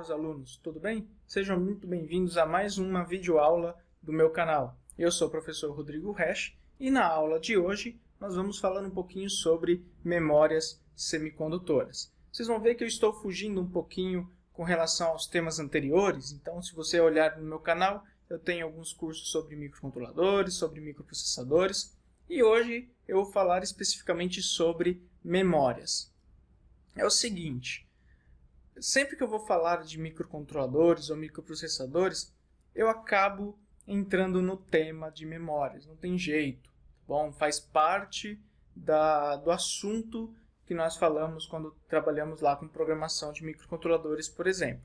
caros alunos, tudo bem? Sejam muito bem-vindos a mais uma videoaula do meu canal. Eu sou o professor Rodrigo Resch e na aula de hoje nós vamos falar um pouquinho sobre memórias semicondutoras. Vocês vão ver que eu estou fugindo um pouquinho com relação aos temas anteriores, então se você olhar no meu canal, eu tenho alguns cursos sobre microcontroladores, sobre microprocessadores e hoje eu vou falar especificamente sobre memórias. É o seguinte, sempre que eu vou falar de microcontroladores ou microprocessadores, eu acabo entrando no tema de memórias, não tem jeito, tá bom? Faz parte do assunto que nós falamos quando trabalhamos lá com programação de microcontroladores, por exemplo.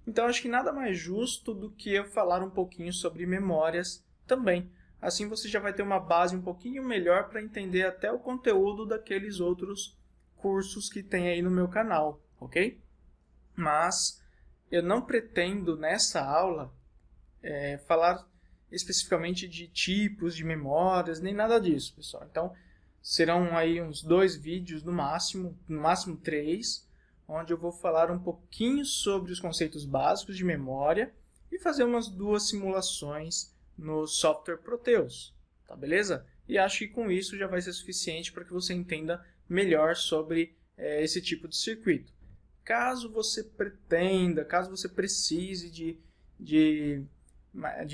Então, acho que nada mais justo do que eu falar um pouquinho sobre memórias também. Assim você já vai ter uma base um pouquinho melhor para entender até o conteúdo daqueles outros cursos que tem aí no meu canal, ok? Mas eu não pretendo nessa aula falar especificamente de tipos de memórias, nem nada disso, pessoal. Então, serão aí uns 2 vídeos no máximo 3, onde eu vou falar um pouquinho sobre os conceitos básicos de memória e fazer umas 2 simulações no software Proteus, tá beleza? E acho que com isso já vai ser suficiente para que você entenda melhor sobre esse tipo de circuito. Caso você pretenda, caso você precise de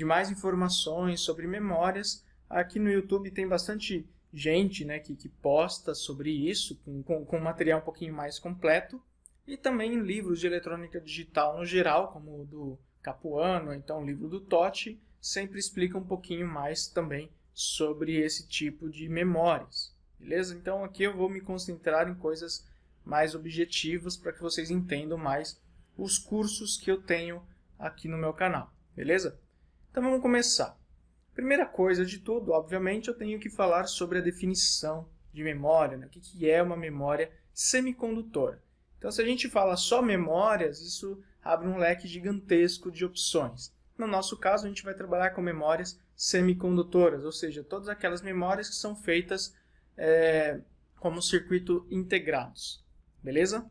mais informações sobre memórias, aqui no YouTube tem bastante gente, né, que posta sobre isso, com material um pouquinho mais completo, e também em livros de eletrônica digital no geral, como o do Capuano, então o livro do Totti, sempre explica um pouquinho mais também sobre esse tipo de memórias, beleza? Então aqui eu vou me concentrar em coisas mais objetivas para que vocês entendam mais os cursos que eu tenho aqui no meu canal, beleza? Então vamos começar. Primeira coisa de tudo, obviamente, eu tenho que falar sobre a definição de memória, né? O que é uma memória semicondutora. Então se a gente fala só memórias, isso abre um leque gigantesco de opções. No nosso caso, a gente vai trabalhar com memórias semicondutoras, ou seja, todas aquelas memórias que são feitas como circuito integrados. Beleza?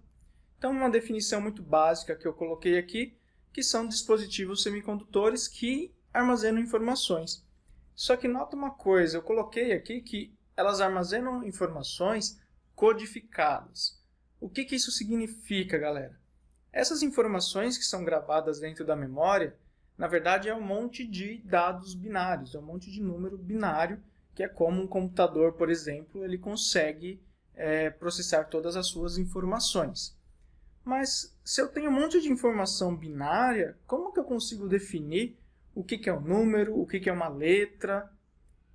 Então, uma definição muito básica que eu coloquei aqui, que são dispositivos semicondutores que armazenam informações. Só que nota uma coisa, eu coloquei aqui que elas armazenam informações codificadas. O que isso significa, galera? Essas informações que são gravadas dentro da memória, na verdade é um monte de dados binários, é um monte de número binário, que é como um computador, por exemplo, ele consegue processar todas as suas informações. Mas se eu tenho um monte de informação binária, como que eu consigo definir o que é um número, o que é uma letra?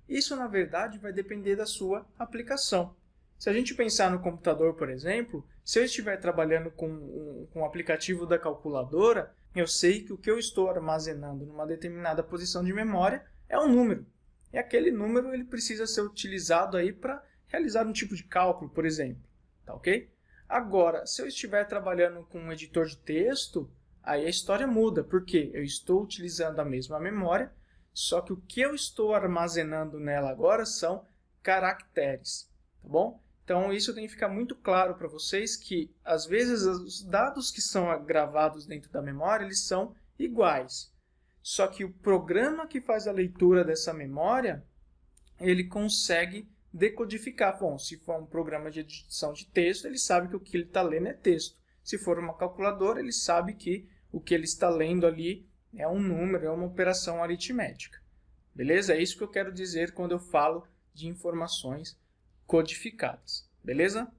Isso, na verdade, vai depender da sua aplicação. Se a gente pensar no computador, por exemplo, se eu estiver trabalhando com o aplicativo da calculadora, eu sei que o que eu estou armazenando numa determinada posição de memória é um número. E aquele número ele precisa ser utilizado aí para realizar um tipo de cálculo, por exemplo. Tá ok? Agora, se eu estiver trabalhando com um editor de texto, aí a história muda, porque eu estou utilizando a mesma memória, só que o que eu estou armazenando nela agora são caracteres. Tá bom? Então, isso tem que ficar muito claro para vocês que, às vezes, os dados que são gravados dentro da memória, eles são iguais. Só que o programa que faz a leitura dessa memória, ele consegue decodificar. Bom, se for um programa de edição de texto, ele sabe que o que ele está lendo é texto. Se for uma calculadora, ele sabe que o que ele está lendo ali é um número, é uma operação aritmética. Beleza? É isso que eu quero dizer quando eu falo de informações codificadas. Beleza?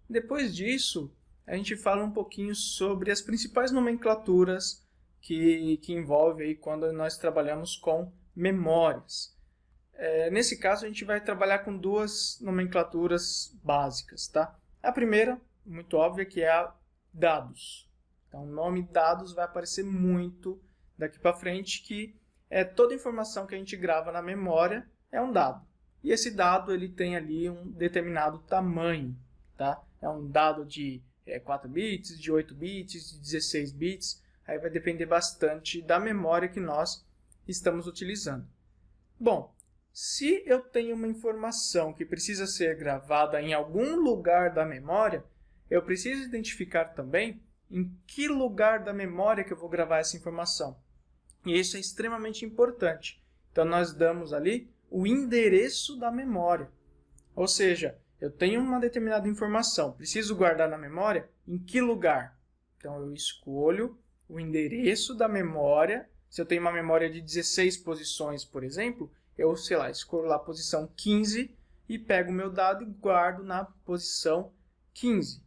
Depois disso, a gente fala um pouquinho sobre as principais nomenclaturas que envolve aí quando nós trabalhamos com memórias. Nesse caso, a gente vai trabalhar com 2 nomenclaturas básicas. Tá? A primeira, muito óbvia, que é a dados. Então, o nome dados vai aparecer muito daqui para frente, que toda informação que a gente grava na memória é um dado. E esse dado ele tem ali um determinado tamanho. Tá? É um dado de 4 bits, de 8 bits, de 16 bits. Aí vai depender bastante da memória que nós estamos utilizando. Bom, se eu tenho uma informação que precisa ser gravada em algum lugar da memória, eu preciso identificar também em que lugar da memória que eu vou gravar essa informação. E isso é extremamente importante. Então, nós damos ali o endereço da memória. Ou seja, eu tenho uma determinada informação, preciso guardar na memória em que lugar? Então, eu escolho o endereço da memória. Se eu tenho uma memória de 16 posições, por exemplo, eu, sei lá, escolho lá a posição 15 e pego o meu dado e guardo na posição 15.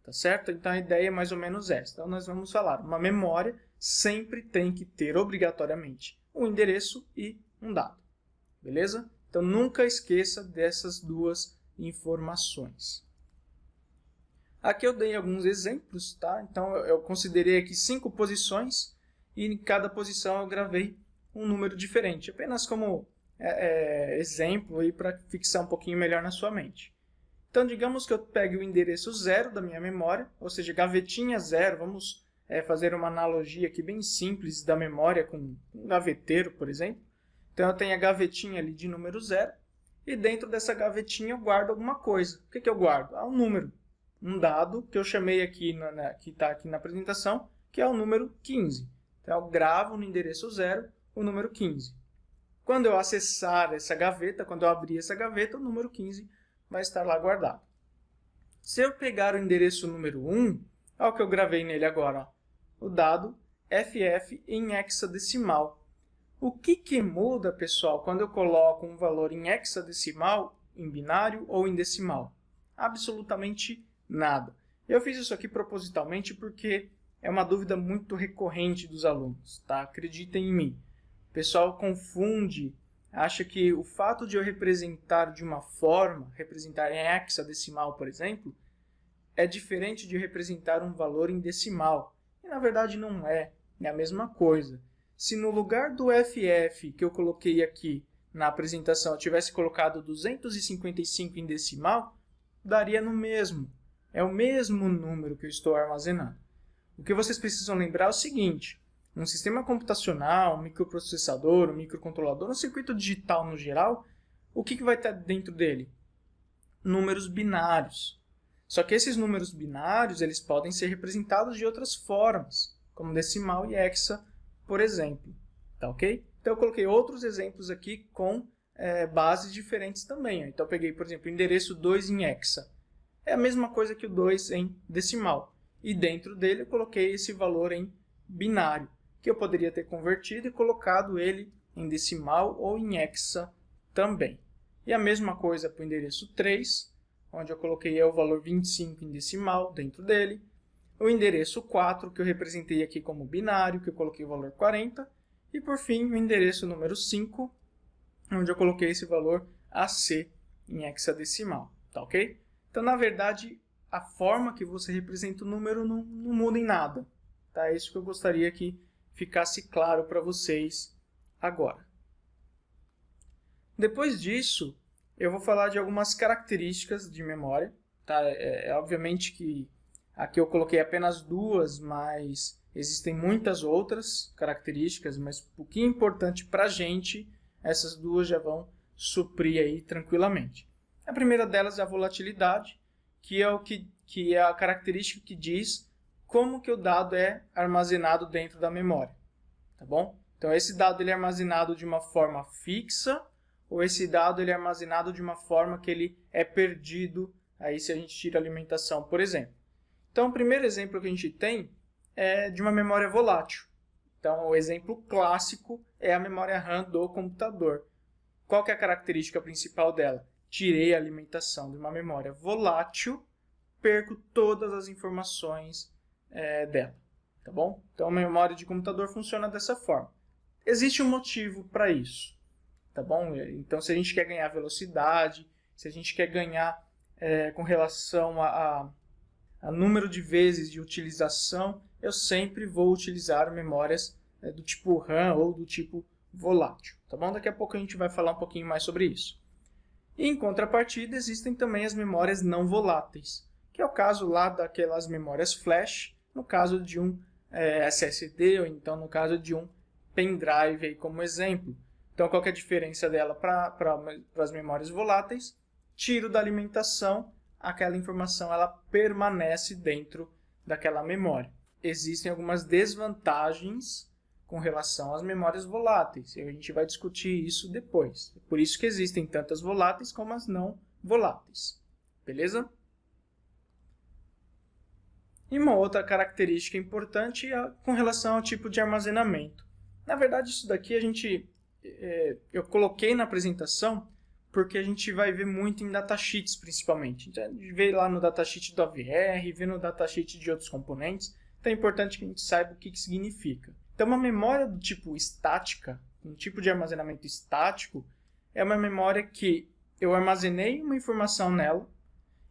Tá certo? Então, a ideia é mais ou menos essa. Então, nós vamos falar, uma memória sempre tem que ter, obrigatoriamente, um endereço e um dado. Beleza? Então, nunca esqueça dessas duas informações. Aqui eu dei alguns exemplos, tá? Então, eu considerei aqui 5 posições e em cada posição eu gravei um número diferente, apenas como exemplo aí para fixar um pouquinho melhor na sua mente. Então, digamos que eu pegue o endereço 0 da minha memória, ou seja, gavetinha 0, vamos fazer uma analogia aqui bem simples da memória com um gaveteiro, por exemplo. Então, eu tenho a gavetinha ali de número 0, e dentro dessa gavetinha eu guardo alguma coisa. O que eu guardo? Um número, um dado que eu chamei aqui, que está aqui na apresentação, que é o número 15. Então, eu gravo no endereço 0 o número 15. Quando eu acessar essa gaveta, quando eu abrir essa gaveta, o número 15 vai estar lá guardado. Se eu pegar o endereço número 1, olha o que eu gravei nele agora, ó, o dado FF em hexadecimal. O que muda, pessoal, quando eu coloco um valor em hexadecimal, em binário ou em decimal? Absolutamente nada. Eu fiz isso aqui propositalmente porque é uma dúvida muito recorrente dos alunos, tá? Acreditem em mim. O pessoal confunde, acha que o fato de eu representar de uma forma, representar em hexadecimal, por exemplo, é diferente de representar um valor em decimal. E na verdade não é a mesma coisa. Se no lugar do FF que eu coloquei aqui na apresentação eu tivesse colocado 255 em decimal, daria no mesmo. É o mesmo número que eu estou armazenando. O que vocês precisam lembrar é o seguinte: um sistema computacional, um microprocessador, um microcontrolador, um circuito digital no geral, o que vai estar dentro dele? Números binários. Só que esses números binários eles podem ser representados de outras formas, como decimal e hexa, por exemplo. Tá ok? Então eu coloquei outros exemplos aqui com bases diferentes também. Então eu peguei, por exemplo, o endereço 2 em hexa. É a mesma coisa que o 2 em decimal. E dentro dele eu coloquei esse valor em binário, que eu poderia ter convertido e colocado ele em decimal ou em hexa também. E a mesma coisa para o endereço 3, onde eu coloquei o valor 25 em decimal dentro dele. O endereço 4, que eu representei aqui como binário, que eu coloquei o valor 40. E por fim, o endereço número 5, onde eu coloquei esse valor AC em hexadecimal. Tá ok? Então, na verdade, a forma que você representa o número não muda em nada. Tá? É isso que eu gostaria que ficasse claro para vocês agora. Depois disso, eu vou falar de algumas características de memória. Tá? Obviamente que aqui eu coloquei apenas duas, mas existem muitas outras características, mas o que é importante para a gente, essas duas já vão suprir aí tranquilamente. A primeira delas é a volatilidade, que é a característica que diz como que o dado é armazenado dentro da memória. Tá bom? Então, esse dado ele é armazenado de uma forma fixa, ou esse dado ele é armazenado de uma forma que ele é perdido, aí se a gente tira a alimentação, por exemplo. Então, o primeiro exemplo que a gente tem é de uma memória volátil. Então, o exemplo clássico é a memória RAM do computador. Qual que é a característica principal dela? Tirei a alimentação de uma memória volátil, perco todas as informações dela. Tá bom? Então, a memória de computador funciona dessa forma. Existe um motivo para isso. Tá bom? Então, se a gente quer ganhar velocidade, se a gente quer ganhar com relação a número de vezes de utilização, eu sempre vou utilizar memórias do tipo RAM ou do tipo volátil. Tá bom? Daqui a pouco a gente vai falar um pouquinho mais sobre isso. E, em contrapartida, existem também as memórias não voláteis, que é o caso lá daquelas memórias flash, no caso de um SSD ou então no caso de um pendrive, aí, como exemplo. Então, qual que é a diferença dela para as memórias voláteis? Tiro da alimentação, aquela informação ela permanece dentro daquela memória. existem algumas desvantagens com relação às memórias voláteis. E a gente vai discutir isso depois. É por isso que existem tantas voláteis como as não voláteis. Beleza? E uma outra característica importante é com relação ao tipo de armazenamento. Na verdade, isso daqui eu coloquei na apresentação porque a gente vai ver muito em datasheets, principalmente. Então, a gente vê lá no datasheet do AVR, vê no datasheet de outros componentes. Então, é importante que a gente saiba o que significa. Então, uma memória do tipo estática, um tipo de armazenamento estático, é uma memória que eu armazenei uma informação nela,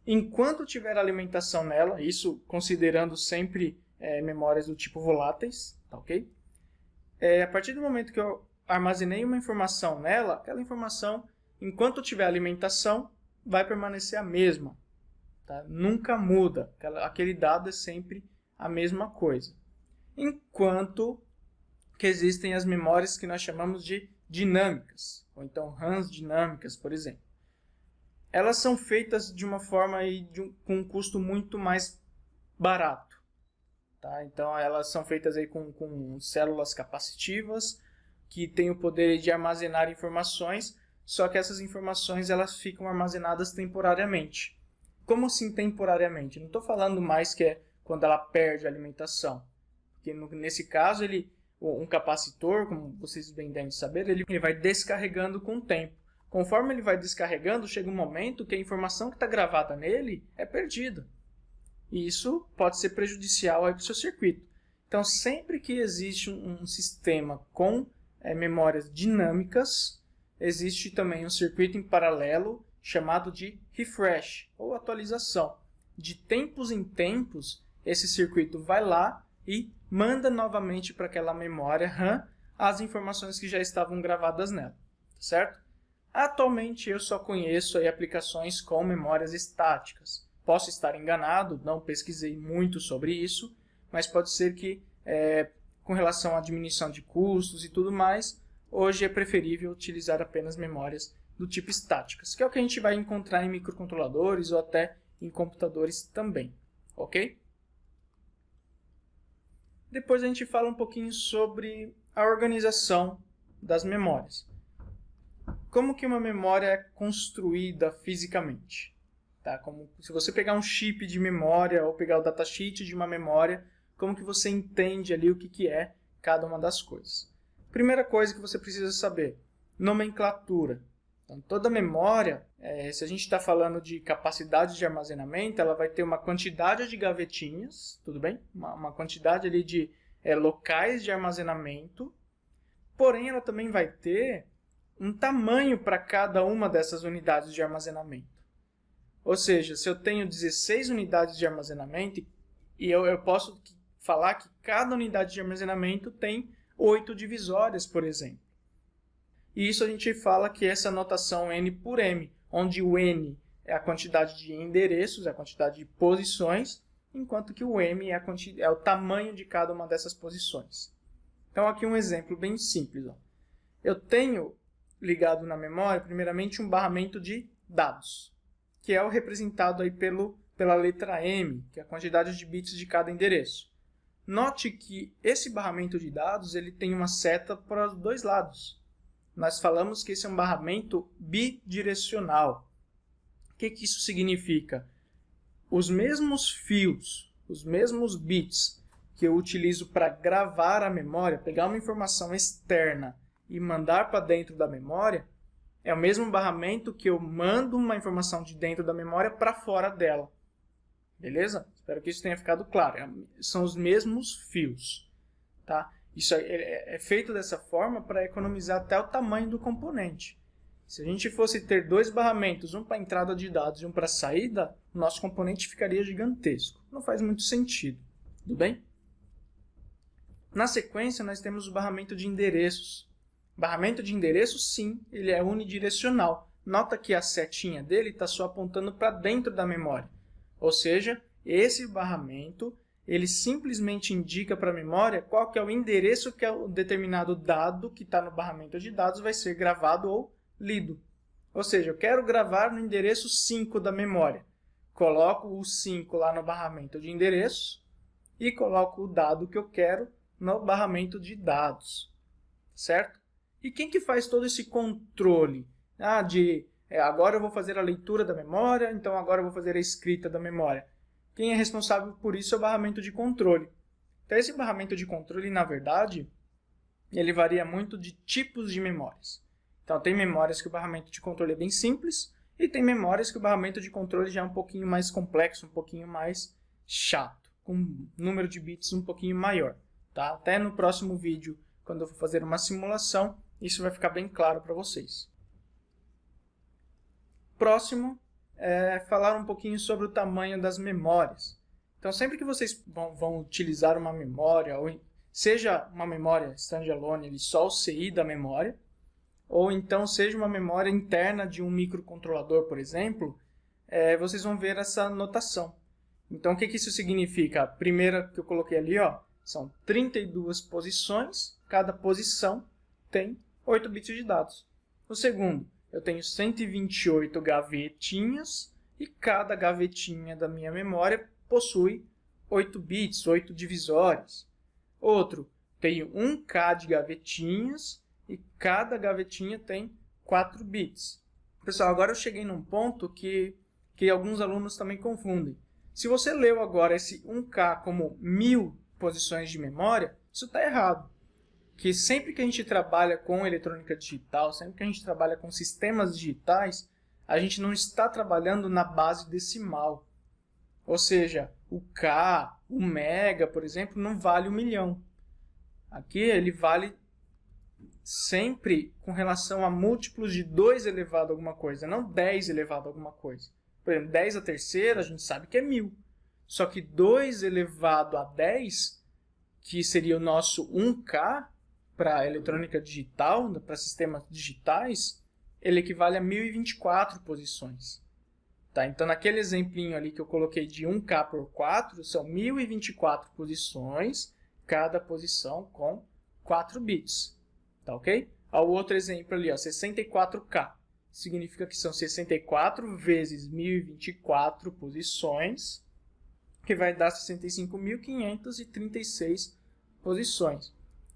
enquanto tiver alimentação nela, isso considerando sempre memórias do tipo voláteis, tá ok? A partir do momento que eu armazenei uma informação nela, aquela informação, enquanto tiver alimentação, vai permanecer a mesma. Tá? Nunca muda. Aquele dado é sempre a mesma coisa. Enquanto que existem as memórias que nós chamamos de dinâmicas, ou então RAMs dinâmicas, por exemplo. Elas são feitas de uma forma com um custo muito mais barato. Tá? Então, elas são feitas aí com células capacitivas, que têm o poder de armazenar informações, só que essas informações elas ficam armazenadas temporariamente. Como assim temporariamente? Não estou falando mais que é quando ela perde a alimentação. Porque nesse caso, um capacitor, como vocês bem devem saber, ele vai descarregando com o tempo. Conforme ele vai descarregando, chega um momento que a informação que está gravada nele é perdida. E isso pode ser prejudicial para o seu circuito. Então, sempre que existe um sistema com memórias dinâmicas, existe também um circuito em paralelo chamado de refresh, ou atualização. De tempos em tempos, esse circuito vai lá e manda novamente para aquela memória RAM as informações que já estavam gravadas nela, certo? Atualmente eu só conheço aí aplicações com memórias estáticas. Posso estar enganado, não pesquisei muito sobre isso, mas pode ser que com relação à diminuição de custos e tudo mais, hoje é preferível utilizar apenas memórias do tipo estáticas, que é o que a gente vai encontrar em microcontroladores ou até em computadores também, ok? Depois a gente fala um pouquinho sobre a organização das memórias. Como que uma memória é construída fisicamente? Tá? Se você pegar um chip de memória ou pegar o datasheet de uma memória, como que você entende ali o que é cada uma das coisas? Primeira coisa que você precisa saber, nomenclatura. Então, toda memória, se a gente está falando de capacidade de armazenamento, ela vai ter uma quantidade de gavetinhas, tudo bem? Uma quantidade ali de locais de armazenamento, porém ela também vai ter um tamanho para cada uma dessas unidades de armazenamento. Ou seja, se eu tenho 16 unidades de armazenamento, e eu posso falar que cada unidade de armazenamento tem 8 divisórias, por exemplo. E isso a gente fala que é essa notação N por M, onde o N é a quantidade de endereços, é a quantidade de posições, enquanto que o M é o tamanho de cada uma dessas posições. Então aqui um exemplo bem simples. Ó. Eu tenho ligado na memória, primeiramente, um barramento de dados, que é o representado aí pela letra M, que é a quantidade de bits de cada endereço. Note que esse barramento de dados ele tem uma seta para os dois lados. Nós falamos que esse é um barramento bidirecional. O que isso significa? Os mesmos fios, os mesmos bits que eu utilizo para gravar a memória, pegar uma informação externa e mandar para dentro da memória, é o mesmo barramento que eu mando uma informação de dentro da memória para fora dela. Beleza? Espero que isso tenha ficado claro. São os mesmos fios. Tá? Isso é feito dessa forma para economizar até o tamanho do componente. Se a gente fosse ter dois barramentos, um para entrada de dados e um para saída, o nosso componente ficaria gigantesco. Não faz muito sentido. Tudo bem? Na sequência, nós temos o barramento de endereços. Barramento de endereços, sim, ele é unidirecional. Nota que a setinha dele está só apontando para dentro da memória. Ou seja, esse barramento ele simplesmente indica para a memória qual que é o endereço que o determinado dado que está no barramento de dados vai ser gravado ou lido. Ou seja, eu quero gravar no endereço 5 da memória. Coloco o 5 lá no barramento de endereços e coloco o dado que eu quero no barramento de dados, certo? E quem que faz todo esse controle? Agora eu vou fazer a leitura da memória, então agora eu vou fazer a escrita da memória. Quem é responsável por isso é o barramento de controle. Então esse barramento de controle, na verdade, ele varia muito de tipos de memórias. Então tem memórias que o barramento de controle é bem simples, e tem memórias que o barramento de controle já é um pouquinho mais complexo, um pouquinho mais chato, com um número de bits um pouquinho maior. Tá? Até no próximo vídeo, quando eu for fazer uma simulação, isso vai ficar bem claro para vocês. Próximo é falar um pouquinho sobre o tamanho das memórias. Então sempre que vocês vão utilizar uma memória, ou seja uma memória standalone, só o CI da memória, ou então seja uma memória interna de um microcontrolador, por exemplo, vocês vão ver essa notação. Então, o que isso significa? A primeira que eu coloquei ali, são 32 posições, cada posição tem 8 bits de dados. O segundo, eu tenho 128 gavetinhas, e cada gavetinha da minha memória possui 8 bits, 8 divisórias. Outro, tenho 1K de gavetinhas, e cada gavetinha tem 4 bits. Pessoal, agora eu cheguei num ponto que alguns alunos também confundem. Se você leu agora esse 1K como 1000 posições de memória, isso está errado. Que sempre que a gente trabalha com eletrônica digital, sempre que a gente trabalha com sistemas digitais, a gente não está trabalhando na base decimal. Ou seja, o K, o mega, por exemplo, não vale 1 milhão. Aqui ele vale sempre com relação a múltiplos de 2 elevado a alguma coisa, não 10 elevado a alguma coisa. Por exemplo, 10 a terceira, a gente sabe que é 1000. Só que 2 elevado a 10, que seria o nosso 1K para eletrônica digital, para sistemas digitais, ele equivale a 1024 posições. Tá? Então, naquele exemplinho ali que eu coloquei de 1K por 4, são 1024 posições, cada posição com 4 bits. Tá ok? O outro exemplo ali, 64K. Significa que são 64 vezes 1024 posições, que vai dar 65.536 posições.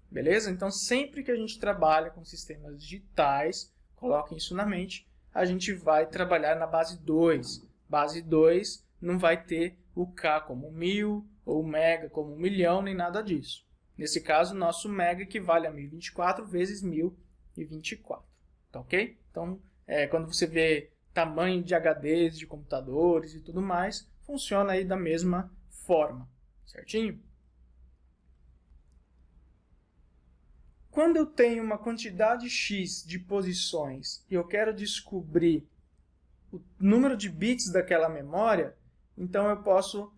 Beleza? Então, sempre que a gente trabalha com sistemas digitais, coloquem isso na mente, a gente vai trabalhar na base 2. Base 2 não vai ter o K como 1000, ou o mega como 1 milhão, nem nada disso. Nesse caso, nosso mega equivale a 1024 vezes 1024. Tá ok? Então, quando você vê tamanho de HDs, de computadores e tudo mais, funciona aí da mesma forma. Certinho? Quando eu tenho uma quantidade X de posições e eu quero descobrir o número de bits daquela memória, então eu posso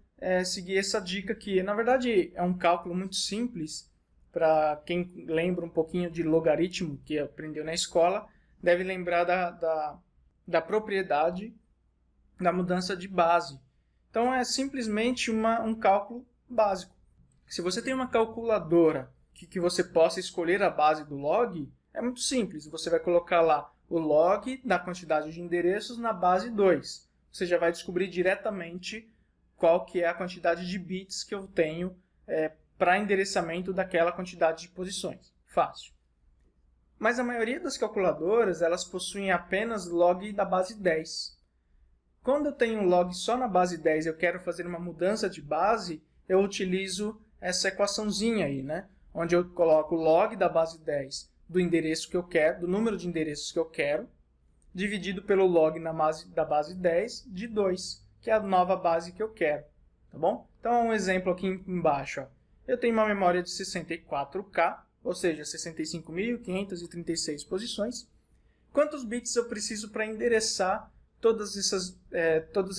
seguir essa dica aqui. Na verdade, é um cálculo muito simples. Para quem lembra um pouquinho de logaritmo que aprendeu na escola, deve lembrar da propriedade da mudança de base. Então, é simplesmente um cálculo básico. Se você tem uma calculadora que você possa escolher a base do log, é muito simples. Você vai colocar lá o log da quantidade de endereços na base 2. Você já vai descobrir diretamente qual que é a quantidade de bits que eu tenho para endereçamento daquela quantidade de posições. Fácil. Mas a maioria das calculadoras, elas possuem apenas log da base 10. Quando eu tenho um log só na base 10 e eu quero fazer uma mudança de base, eu utilizo essa equaçãozinha aí, né? Onde eu coloco o log da base 10 do endereço que eu quero, do número de endereços que eu quero, dividido pelo log da base 10 de 2, que é a nova base que eu quero. Tá bom? Então, um exemplo aqui embaixo. Eu tenho uma memória de 64K, ou seja, 65.536 posições. Quantos bits eu preciso para endereçar todas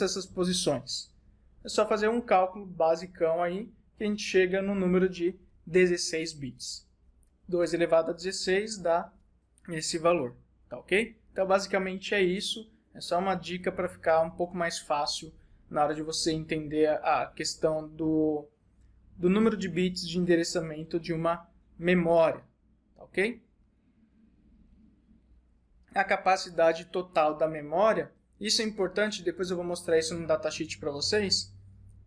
essas posições? É só fazer um cálculo basicão aí, que a gente chega no número de 16 bits. 2 elevado a 16 dá esse valor, tá ok? Então, basicamente é isso. É só uma dica para ficar um pouco mais fácil na hora de você entender a questão do número de bits de endereçamento de uma memória, tá ok? A capacidade total da memória, isso é importante, depois eu vou mostrar isso no datasheet para vocês.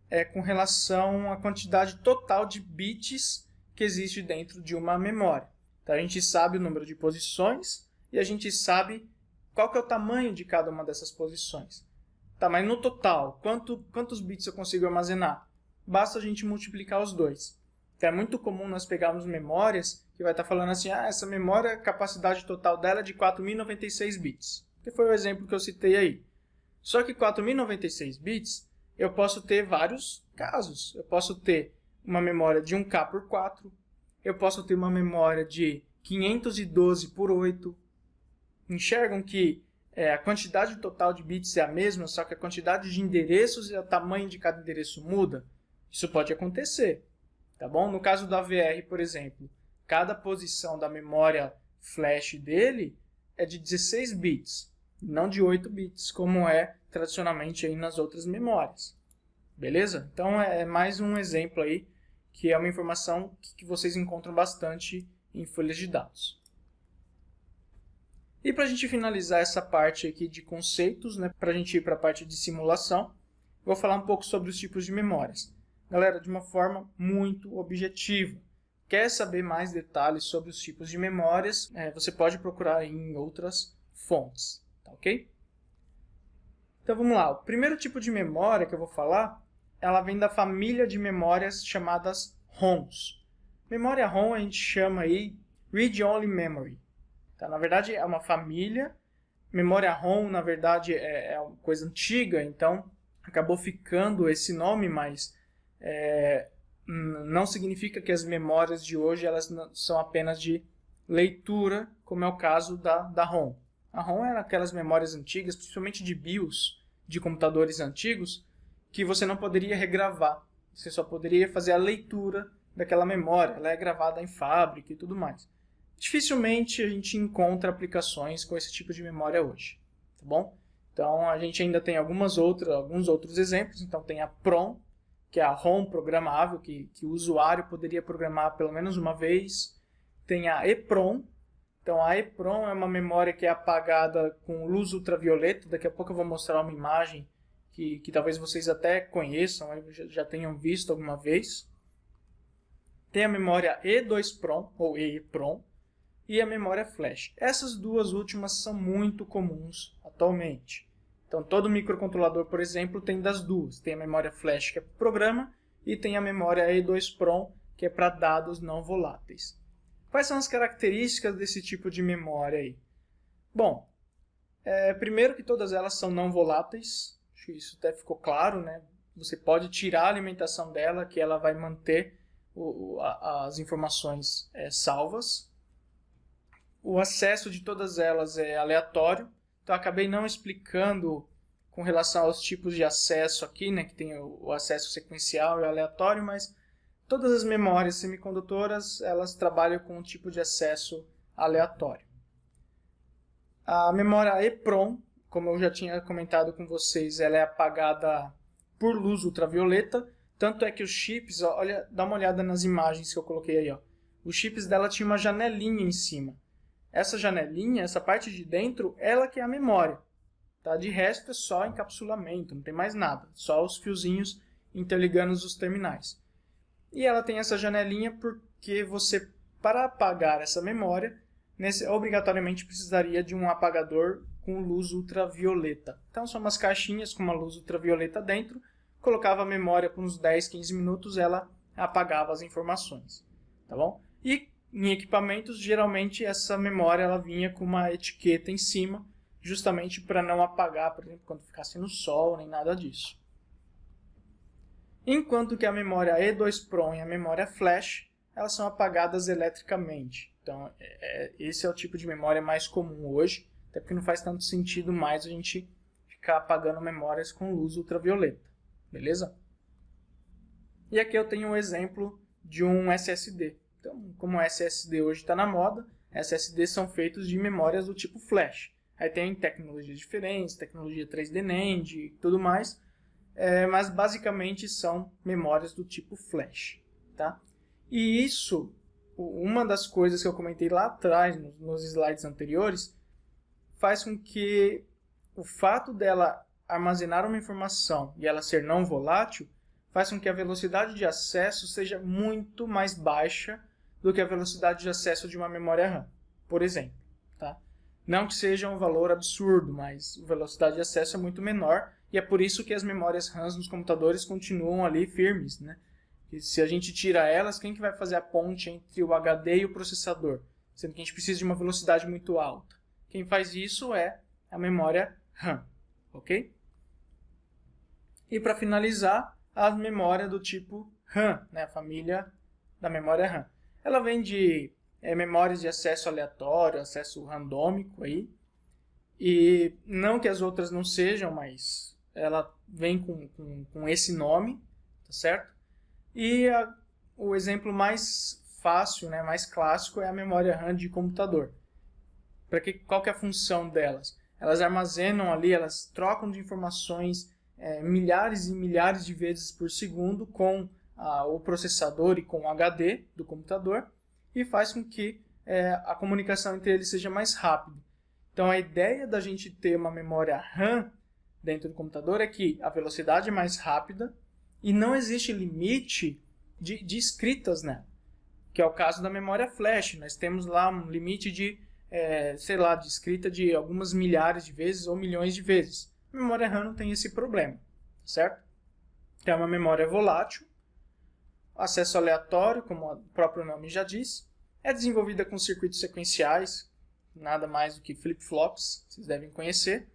é com relação à quantidade total de bits que existe dentro de uma memória. Então, a gente sabe o número de posições e a gente sabe qual que é o tamanho de cada uma dessas posições. Tá, mas no total, quantos bits eu consigo armazenar? Basta a gente multiplicar os dois. Então, é muito comum nós pegarmos memórias que vai estar falando assim, essa memória, a capacidade total dela é de 4.096 bits. Que foi o exemplo que eu citei aí. Só que 4.096 bits, eu posso ter vários casos. Eu posso ter uma memória de 1K por 4, eu posso ter uma memória de 512 por 8. Enxergam que a quantidade total de bits é a mesma, só que a quantidade de endereços e o tamanho de cada endereço muda? Isso pode acontecer, tá bom? No caso do AVR, por exemplo, cada posição da memória flash dele é de 16 bits, não de 8 bits, como é tradicionalmente aí nas outras memórias. Beleza? Então é mais um exemplo aí, que é uma informação que vocês encontram bastante em folhas de dados. E para a gente finalizar essa parte aqui de conceitos, né, para a gente ir para a parte de simulação, vou falar um pouco sobre os tipos de memórias. Galera, de uma forma muito objetiva. Quer saber mais detalhes sobre os tipos de memórias? Você pode procurar em outras fontes, tá ok? Então vamos lá. O primeiro tipo de memória que eu vou falar, ela vem da família de memórias chamadas ROMs. Memória ROM a gente chama aí Read Only Memory. Tá? Na verdade é uma família. Memória ROM, na verdade, é uma coisa antiga, então acabou ficando esse nome, mas não significa que as memórias de hoje elas são apenas de leitura, como é o caso da ROM. A ROM era aquelas memórias antigas, principalmente de BIOS, de computadores antigos, que você não poderia regravar. Você só poderia fazer a leitura daquela memória. Ela é gravada em fábrica e tudo mais. Dificilmente a gente encontra aplicações com esse tipo de memória hoje, tá bom? Então a gente ainda tem alguns outros exemplos. Então tem a PROM, que é a ROM programável, que o usuário poderia programar pelo menos uma vez. Tem a EPROM. Então a EPROM é uma memória que é apagada com luz ultravioleta. Daqui a pouco eu vou mostrar uma imagem que talvez vocês até conheçam, já tenham visto alguma vez. Tem a memória E2PROM, ou EEPROM, e a memória flash. Essas duas últimas são muito comuns atualmente. Então, todo microcontrolador, por exemplo, tem das duas. Tem a memória flash, que é para programa, e tem a memória E2PROM, que é para dados não voláteis. Quais são as características desse tipo de memória aí? Bom, primeiro que todas elas são não voláteis. Acho que isso até ficou claro, né? Você pode tirar a alimentação dela, que ela vai manter as informações salvas. O acesso de todas elas é aleatório. Então, eu acabei não explicando com relação aos tipos de acesso aqui, né, que tem o acesso sequencial e aleatório, mas todas as memórias semicondutoras, elas trabalham com um tipo de acesso aleatório. A memória EPROM, como eu já tinha comentado com vocês, ela é apagada por luz ultravioleta, tanto é que os chips, olha, dá uma olhada nas imagens que eu coloquei aí, ó. Os chips dela tinham uma janelinha em cima. Essa janelinha, essa parte de dentro, ela que é a memória. Tá? De resto é só encapsulamento, não tem mais nada. Só os fiozinhos interligando os terminais. E ela tem essa janelinha porque você, para apagar essa memória, obrigatoriamente precisaria de um apagador com luz ultravioleta. Então são umas caixinhas com uma luz ultravioleta dentro. Colocava a memória por uns 10, 15 minutos, ela apagava as informações. Tá bom? E em equipamentos, geralmente essa memória ela vinha com uma etiqueta em cima, justamente para não apagar, por exemplo, quando ficasse no sol, nem nada disso. Enquanto que a memória E2PROM e a memória flash, elas são apagadas eletricamente. Então, esse é o tipo de memória mais comum hoje, até porque não faz tanto sentido mais a gente ficar apagando memórias com luz ultravioleta. Beleza? E aqui eu tenho um exemplo de um SSD. Então, como o SSD hoje está na moda, SSDs são feitos de memórias do tipo flash. Aí tem tecnologias diferentes, tecnologia 3D NAND e tudo mais, mas basicamente são memórias do tipo flash. Tá? E isso, uma das coisas que eu comentei lá atrás, nos slides anteriores, faz com que o fato dela armazenar uma informação e ela ser não volátil, faz com que a velocidade de acesso seja muito mais baixa do que a velocidade de acesso de uma memória RAM, por exemplo. Tá? Não que seja um valor absurdo, mas a velocidade de acesso é muito menor e é por isso que as memórias RAM nos computadores continuam ali firmes, né? E se a gente tira elas, quem que vai fazer a ponte entre o HD e o processador? Sendo que a gente precisa de uma velocidade muito alta. Quem faz isso é a memória RAM, ok? E para finalizar, a memória do tipo RAM, né? A família da memória RAM. Ela vem de memórias de acesso aleatório, acesso randômico aí. E não que as outras não sejam, mas ela vem com esse nome, tá certo? E o exemplo mais fácil, né, mais clássico é a memória RAM de computador. Qual que é a função delas? Elas armazenam ali, elas trocam de informações milhares e milhares de vezes por segundo com o processador e com o HD do computador e faz com que a comunicação entre eles seja mais rápida. Então a ideia da gente ter uma memória RAM dentro do computador é que a velocidade é mais rápida e não existe limite de escritas nela, que é o caso da memória flash. Nós temos lá um limite de, de escrita de algumas milhares de vezes ou milhões de vezes. A memória RAM não tem esse problema, certo? É uma memória volátil, acesso aleatório, como o próprio nome já diz, é desenvolvida com circuitos sequenciais, nada mais do que flip-flops, vocês devem conhecer,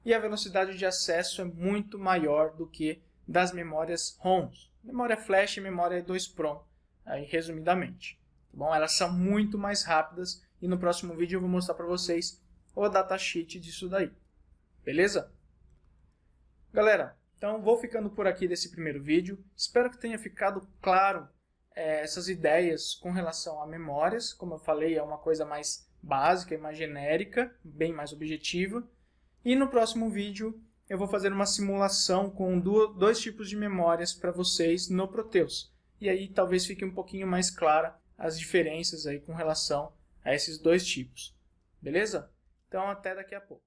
e a velocidade de acesso é muito maior do que das memórias ROMs. Memória flash e memória 2PROM, aí, resumidamente. Tá bom? Elas são muito mais rápidas e no próximo vídeo eu vou mostrar para vocês o datasheet disso daí. Beleza? Galera, então vou ficando por aqui desse primeiro vídeo. Espero que tenha ficado claro essas ideias com relação a memórias. Como eu falei, é uma coisa mais básica e mais genérica, bem mais objetiva. E no próximo vídeo eu vou fazer uma simulação com dois tipos de memórias para vocês no Proteus. E aí talvez fique um pouquinho mais clara as diferenças aí com relação a esses dois tipos. Beleza? Então até daqui a pouco.